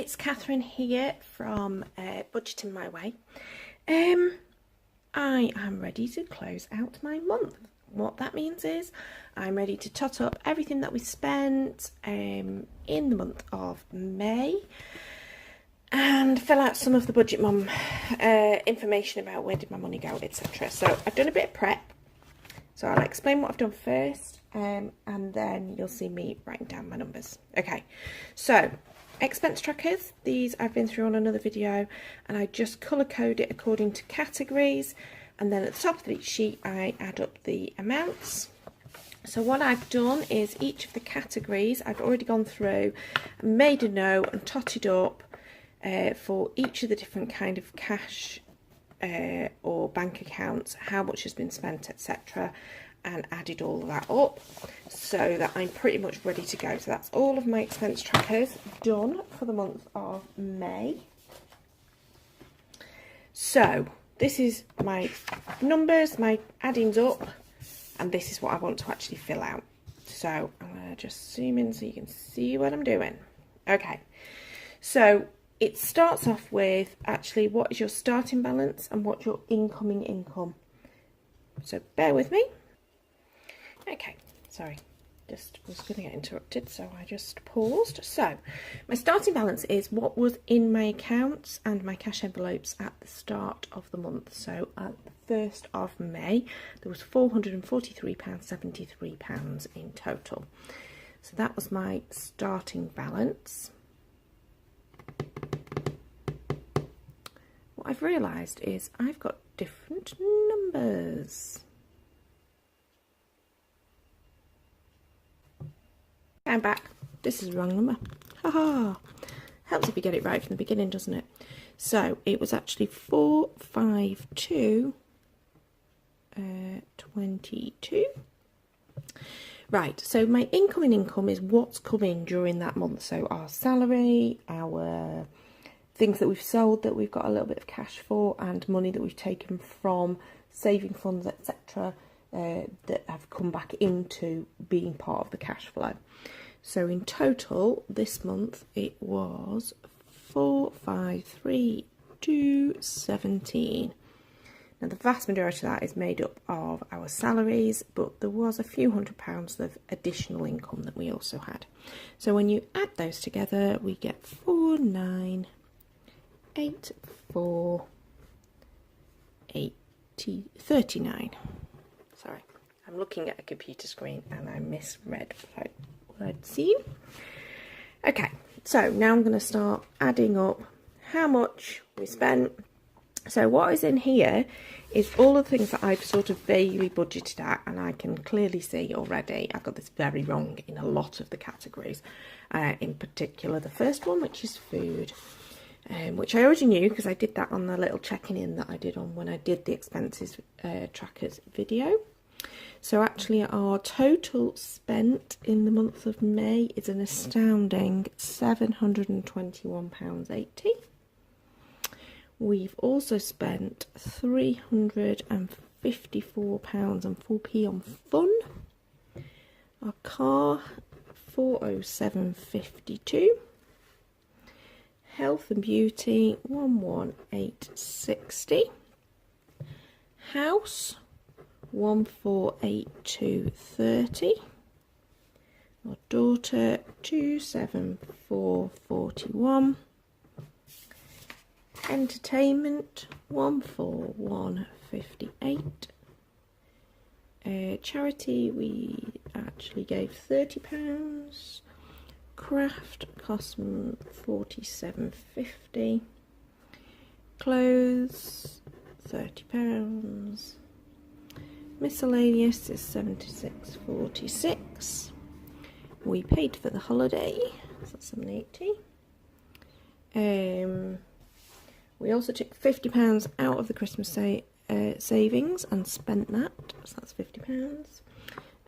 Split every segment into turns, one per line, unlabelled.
it's Catherine here from Budgeting My Way. I am ready to close out my month. What that means is I'm ready to tot up everything that we spent in the month of May and fill out some of the Budget Mum information about where did my money go, etc. So I've done a bit of prep, so I'll explain what I've done first and then you'll see me writing down my numbers. Okay, so expense trackers, these I've been through on another video, and I just colour code it according to categories, and then at the top of each sheet I add up the amounts. So what I've done is each of the categories I've already gone through and made a note and totted up for each of the different kind of cash or bank accounts, how much has been spent, etc., and added all of that up so that I'm pretty much ready to go. So that's all of my expense trackers done for the month of May. So this is my numbers, my addings up, and this is what I want to actually fill out. So I'm going to just zoom in so you can see what I'm doing. Okay, so it starts off with actually what is your starting balance and what's your incoming income. So bear with me. Okay, sorry, just was going to get interrupted, so I just paused. So my starting balance is what was in my accounts and my cash envelopes at the start of the month. So at the 1st of May, there was £443.73 in total. So that was my starting balance. What I've realised is I've got different numbers. I'm back. This is the wrong number. Haha. Helps if you get it right from the beginning, doesn't it? So it was actually 452.22. Right, so my incoming income is what's come in during that month. So our salary, our things that we've sold that we've got a little bit of cash for, and money that we've taken from saving funds, etc., that have come back into being part of the cash flow. So in total this month it was 453,217. Now the vast majority of that is made up of our salaries, but there was a few £100 of additional income that we also had. So when you add those together we get 4,984,39. Sorry, I'm looking at a computer screen and I misread what I'd seen. Okay, so now I'm going to start adding up how much we spent. So what is in here is all the things that I've sort of vaguely budgeted at, and I can clearly see already I've got this very wrong in a lot of the categories. In particular the first one, which is food, which I already knew because I did that on the little checking in that I did on when I did the expenses trackers video. So actually our total spent in the month of May is an astounding £721.80. We've also spent £354.04 on fun. Our car, £407.52. Health and beauty, £118.60. House, £148,230. Our daughter, £274.41. Entertainment, £141.58. Charity, we actually gave £30. Craft cost £47.50. Clothes, £30. Miscellaneous is £76.46. We paid for the holiday, so that's £7.80. We also took £50 out of the Christmas savings and spent that, so that's £50.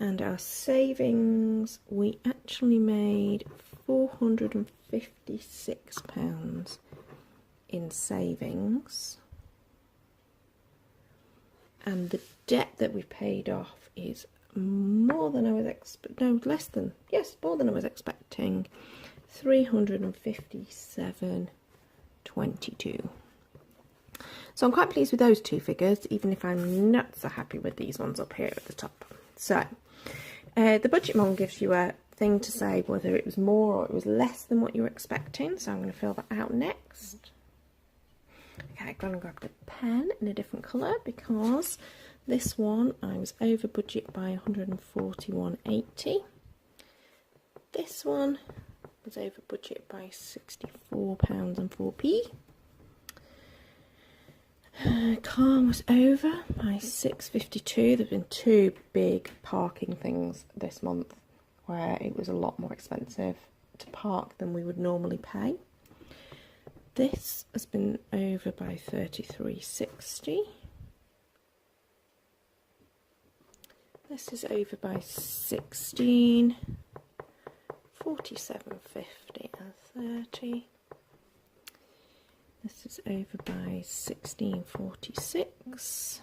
And our savings, we actually made £456 in savings. And the debt that we paid off is more than I was more than I was expecting. £357.22. So I'm quite pleased with those two figures, even if I'm not so happy with these ones up here at the top. So the budget mon gives you a thing to say whether it was more or it was less than what you were expecting. So I'm going to fill that out next. Okay, I'm going to grab the pen in a different colour because this one I was over budget by £141.80. This one was over budget by £64.04. Car was over by £6.52. There've been two big parking things this month where it was a lot more expensive to park than we would normally pay. This has been over by £33.60. This is over by £16. £47.50 and 30. This is over by £16.46.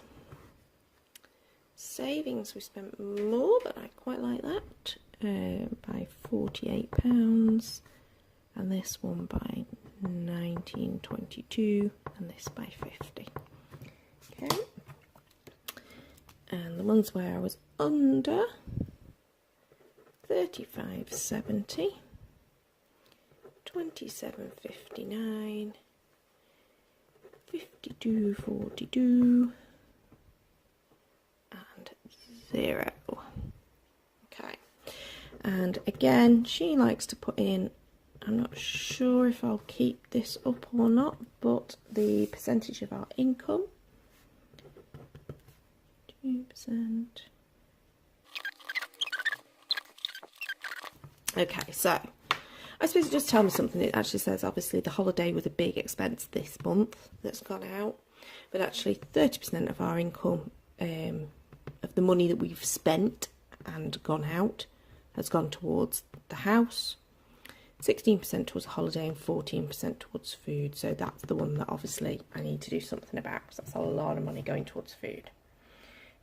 Savings, we spent more, but I quite like that, by £48, and this one by £19.22, and this by £50. Okay, and the ones where I was under, £35.70, £27.59, £52.42, and 0. Okay, and again she likes to put in, I'm not sure if I'll keep this up or not, but the percentage of our income, 2%. Okay, so I suppose it just tells me something. It actually says obviously the holiday was a big expense this month that's gone out, but actually 30% of our income, of the money that we've spent and gone out, has gone towards the house, 16% towards holiday and 14% towards food. So that's the one that obviously I need to do something about because that's a lot of money going towards food.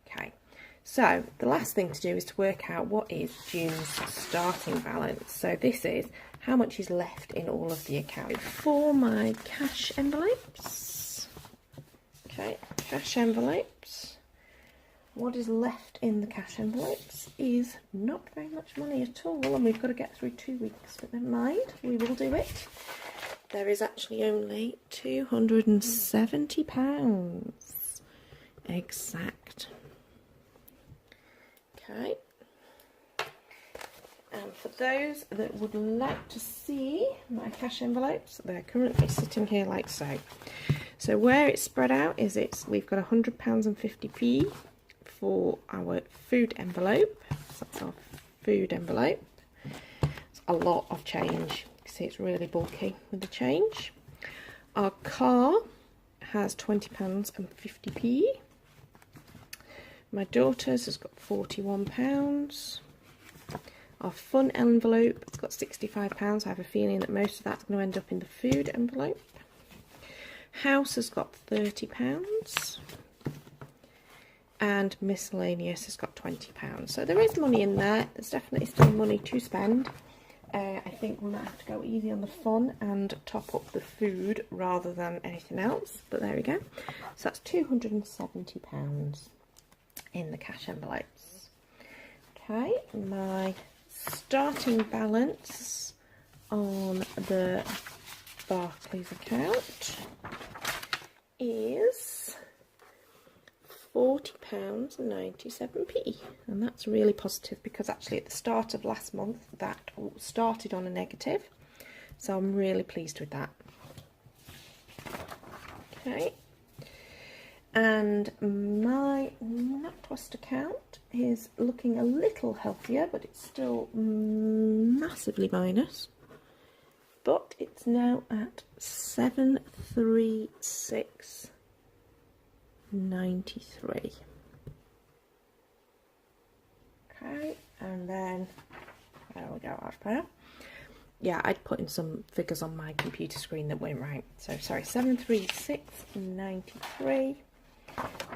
Okay, so the last thing to do is to work out what is June's starting balance. So this is how much is left in all of the accounts. For my cash envelopes, okay, cash envelopes, what is left in the cash envelopes is not very much money at all, and we've got to get through 2 weeks, but never mind, we will do it. There is actually only £270 exact. Okay, and for those that would like to see my cash envelopes, they're currently sitting here like so. So where it's spread out is we've got £100 and 50p for our food envelope. So that's our food envelope. It's a lot of change. You can see it's really bulky with the change. Our car has £20 and 50p. My daughter's has got £41. Our fun envelope has got £65. I have a feeling that most of that's going to end up in the food envelope. House has got £30. And miscellaneous has got £20. So there is money in there. There's definitely still money to spend. I think we might have to go easy on the fun and top up the food rather than anything else. But there we go. So that's £270 in the cash envelopes. Okay, my starting balance on the Barclays account is £40.97p, and that's really positive because actually at the start of last month that started on a negative, so I'm really pleased with that. Okay, and my NatWest account is looking a little healthier, but it's still massively minus, but it's now at 736.93. Okay, and then there we go, up there. Yeah, I'd put in some figures on my computer screen that weren't right. So sorry, 736.93.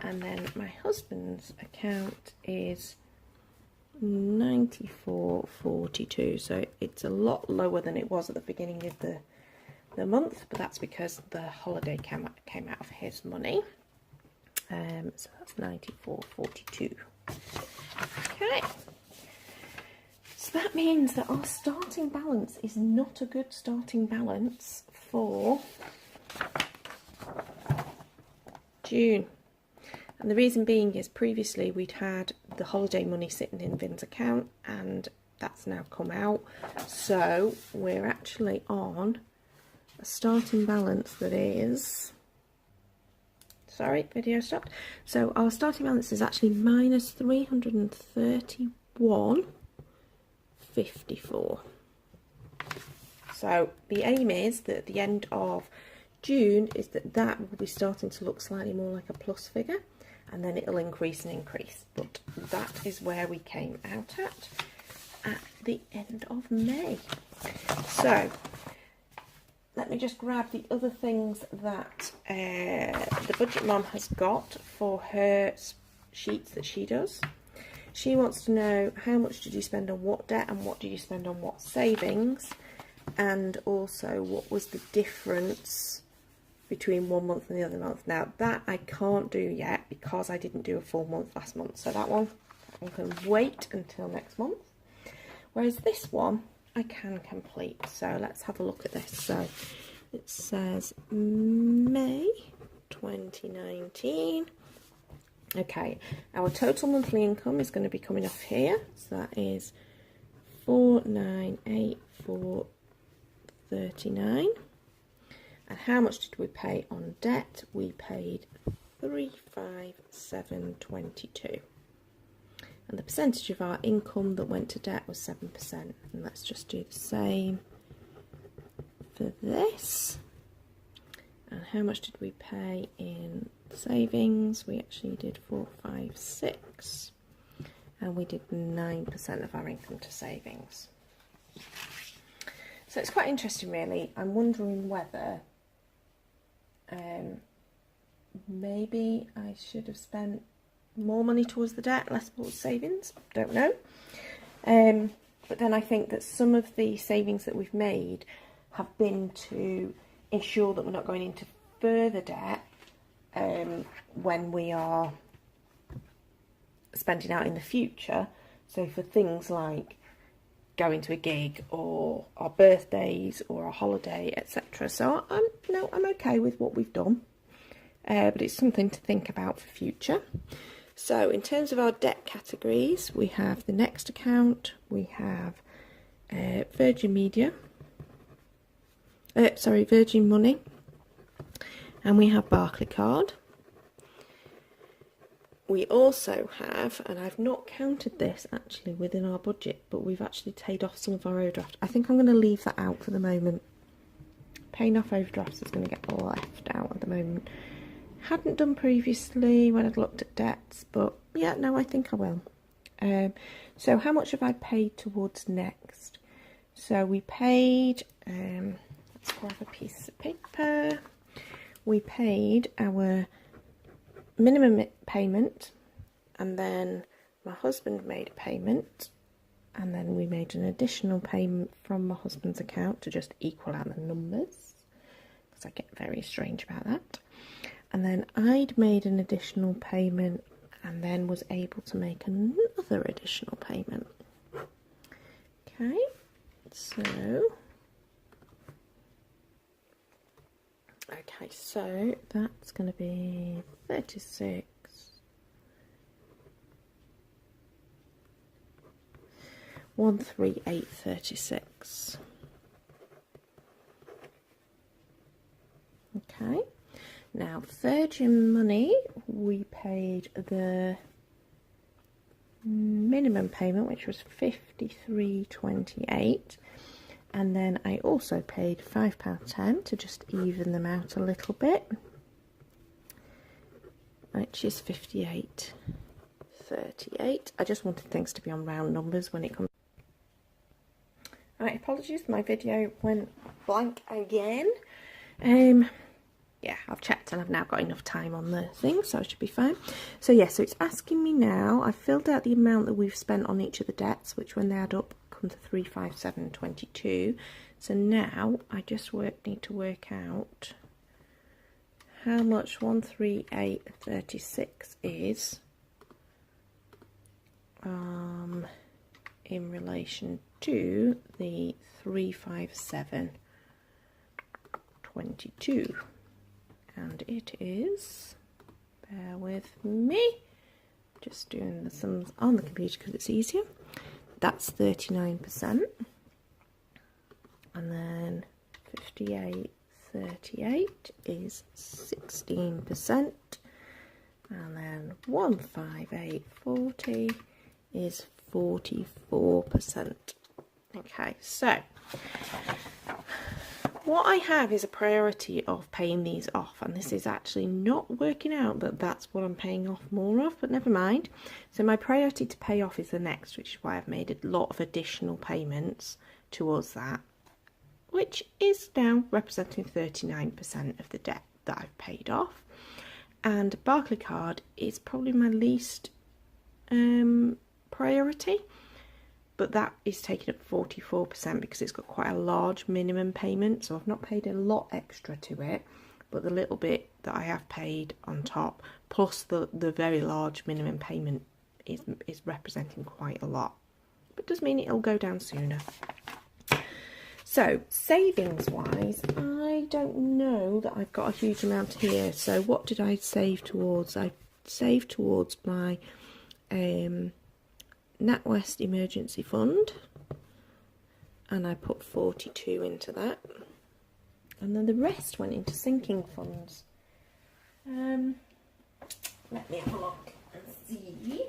And then my husband's account is 94.42. So it's a lot lower than it was at the beginning of the month, but that's because the holiday came out of his money. So that's 94.42. Okay. So that means that our starting balance is not a good starting balance for June. And the reason being is previously we'd had the holiday money sitting in Vin's account and that's now come out. So we're actually on a starting balance that is... Sorry, video stopped. So our starting balance is actually minus 331.54. So the aim is that at the end of June is that will be starting to look slightly more like a plus figure, and then it'll increase and increase. But that is where we came out at the end of May. So let me just grab the other things that the budget mom has got for her sheets that she does. She wants to know how much did you spend on what debt and what did you spend on what savings, and also what was the difference between one month and the other month. Now that I can't do yet because I didn't do a full month last month, so that one can wait until next month, whereas this one I can complete. So let's have a look at this. So it says May 2019. Okay, our total monthly income is going to be coming off here, so that is 4,984.39. And how much did we pay on debt? We paid 357.22. And the percentage of our income that went to debt was 7%. And let's just do the same for this. And how much did we pay in savings? We actually did 456. And we did 9% of our income to savings. So it's quite interesting, really. I'm wondering whether maybe I should have spent more money towards the debt, less towards savings. Don't know. But then I think that some of the savings that we've made have been to ensure that we're not going into further debt when we are spending out in the future. So for things like going to a gig or our birthdays or a holiday, etc. So I'm okay with what we've done, but it's something to think about for future. So in terms of our debt categories, we have the Next account, we have Virgin Money, and we have Barclaycard. We also have, and I've not counted this actually within our budget, but we've actually paid off some of our overdraft. I think I'm going to leave that out for the moment. Paying off overdrafts is going to get left out at the moment. Hadn't done previously when I'd looked at debts, but yeah, no, I think I will. So how much have I paid towards Next? So we paid, let's grab a piece of paper. We paid our minimum payment, and then my husband made a payment, and then we made an additional payment from my husband's account to just equal out the numbers, because I get very strange about that. And then I'd made an additional payment and then was able to make another additional payment. Okay, so that's going to be 36. £138.36. Okay. Now, Virgin Money, we paid the minimum payment, which was £53.28, and then I also paid £5.10 to just even them out a little bit, which is £58.38. I just wanted things to be on round numbers when it comes. Right, apologies, my video went blank again. Yeah, I've checked and I've now got enough time on the thing, so I should be fine. So yeah, so it's asking me now, I've filled out the amount that we've spent on each of the debts, which when they add up come to 357.22. So now I just need to work out how much 138.36 is in relation to the 357.22, and it is, bear with me, just doing the sums on the computer because it's easier, that's 39%, and then 58.38 is 16%, and then 158.40 is 44%. Okay, so what I have is a priority of paying these off, and this is actually not working out, but that's what I'm paying off more of, but never mind. So my priority to pay off is the next, which is why I've made a lot of additional payments towards that, which is now representing 39% of the debt that I've paid off. And Barclaycard is probably my least priority, but that is taking up 44% because it's got quite a large minimum payment, so I've not paid a lot extra to it, but the little bit that I have paid on top, plus the very large minimum payment is representing quite a lot, but does mean it'll go down sooner. So savings wise, I don't know that I've got a huge amount here. So what did I save towards? I saved towards my NatWest emergency fund, and I put 42 into that, and then the rest went into sinking funds. Let me have a look and see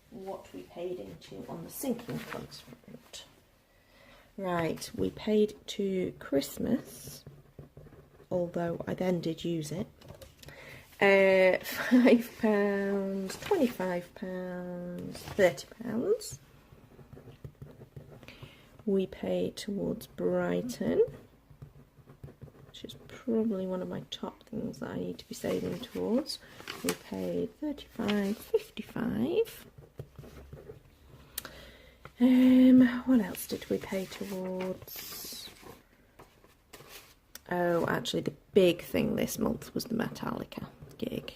what we paid into on the sinking funds front. Right, we paid to Christmas, although I then did use it. £5, £25, £30. We paid towards Brighton, which is probably one of my top things that I need to be saving towards. We paid £35, £55. What else did we pay towards? Oh, actually the big thing this month was the Metallica gig,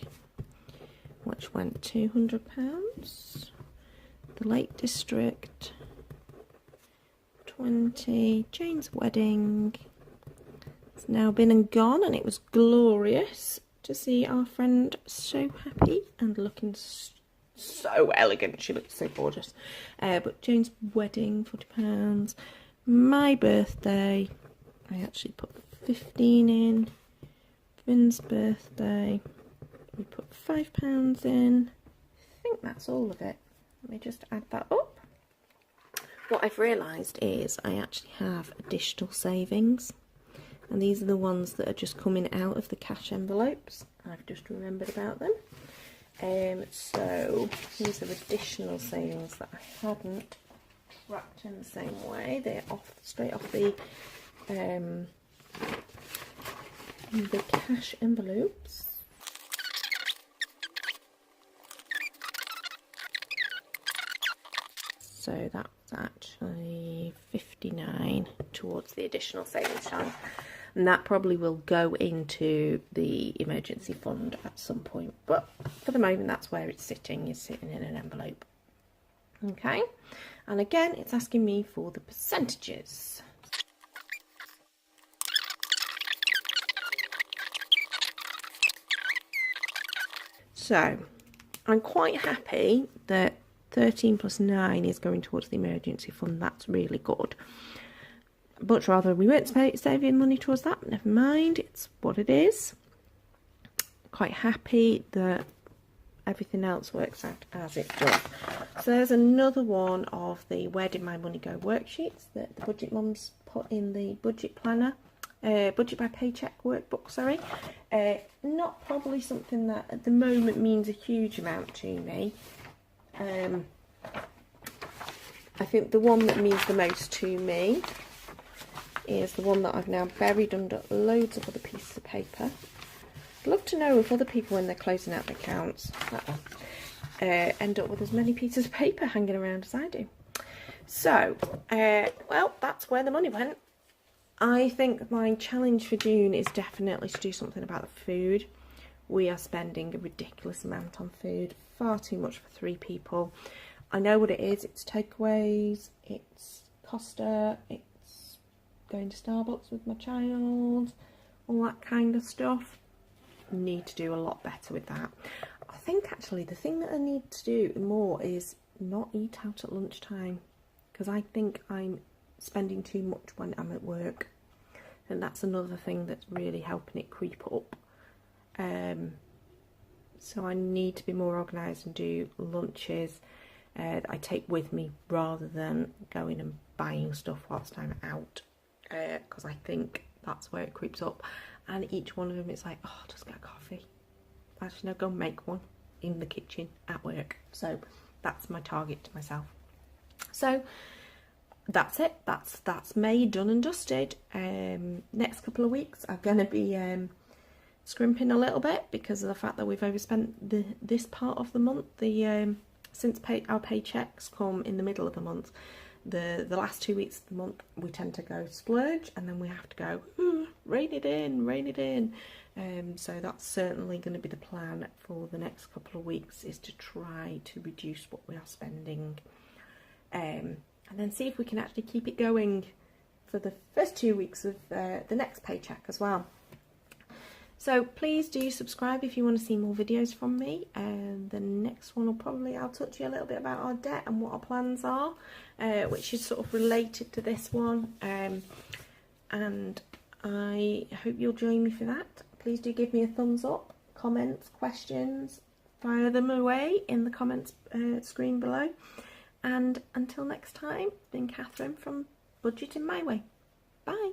which went £200. The Lake District, 20. Jane's wedding. It's now been and gone, and it was glorious to see our friend so happy and looking so elegant. She looked so gorgeous. But Jane's wedding, £40. My birthday, I actually put 15 in. Finn's birthday, we put £5 in. I think that's all of it. Let me just add that up. What I've realised is I actually have additional savings, and these are the ones that are just coming out of the cash envelopes. I've just remembered about them. So these are additional savings that I hadn't tracked in the same way. They're straight off the cash envelopes. So that's actually 59 towards the additional savings challenge. And that probably will go into the emergency fund at some point. But for the moment, that's where it's sitting in an envelope. Okay. And again, it's asking me for the percentages. So I'm quite happy that 13 plus 9 is going towards the emergency fund. That's really good. Much rather we weren't saving money towards that, but never mind, it's what it is. Quite happy that everything else works out as it does. So there's another one of the Where Did My Money Go worksheets that the Budget Mums put in the budget planner, budget by paycheck workbook, sorry. Not probably something that at the moment means a huge amount to me. I think the one that means the most to me is the one that I've now buried under loads of other pieces of paper. I'd love to know if other people, when they're closing out their accounts, end up with as many pieces of paper hanging around as I do. So, well, that's where the money went. I think my challenge for June is definitely to do something about the food. We are spending a ridiculous amount on food, far too much for 3 people. I know what it is. It's takeaways, it's Costa, it's going to Starbucks with my child, all that kind of stuff. Need to do a lot better with that. I think actually the thing that I need to do more is not eat out at lunchtime, because I think I'm spending too much when I'm at work, and that's another thing that's really helping it creep up. So I need to be more organised and do lunches that I take with me rather than going and buying stuff whilst I'm out, because I think that's where it creeps up. And each one of them, it's like, oh, I'll just get a coffee. Actually, no, go make one in the kitchen at work. So that's my target to myself. So that's it. That's May done and dusted. Next couple of weeks I'm going to be scrimping a little bit because of the fact that we've overspent this part of the month. Since our paychecks come in the middle of the month, the last 2 weeks of the month we tend to go splurge, and then we have to go rein it in. So that's certainly going to be the plan for the next couple of weeks, is to try to reduce what we are spending, and then see if we can actually keep it going for the first 2 weeks of the next paycheck as well. So please do subscribe if you want to see more videos from me, and the next one will probably, I'll touch you a little bit about our debt and what our plans are, which is sort of related to this one, and I hope you'll join me for that. Please do give me a thumbs up, comments, questions, fire them away in the comments screen below, and until next time, it's been Catherine from Budgeting My Way. Bye.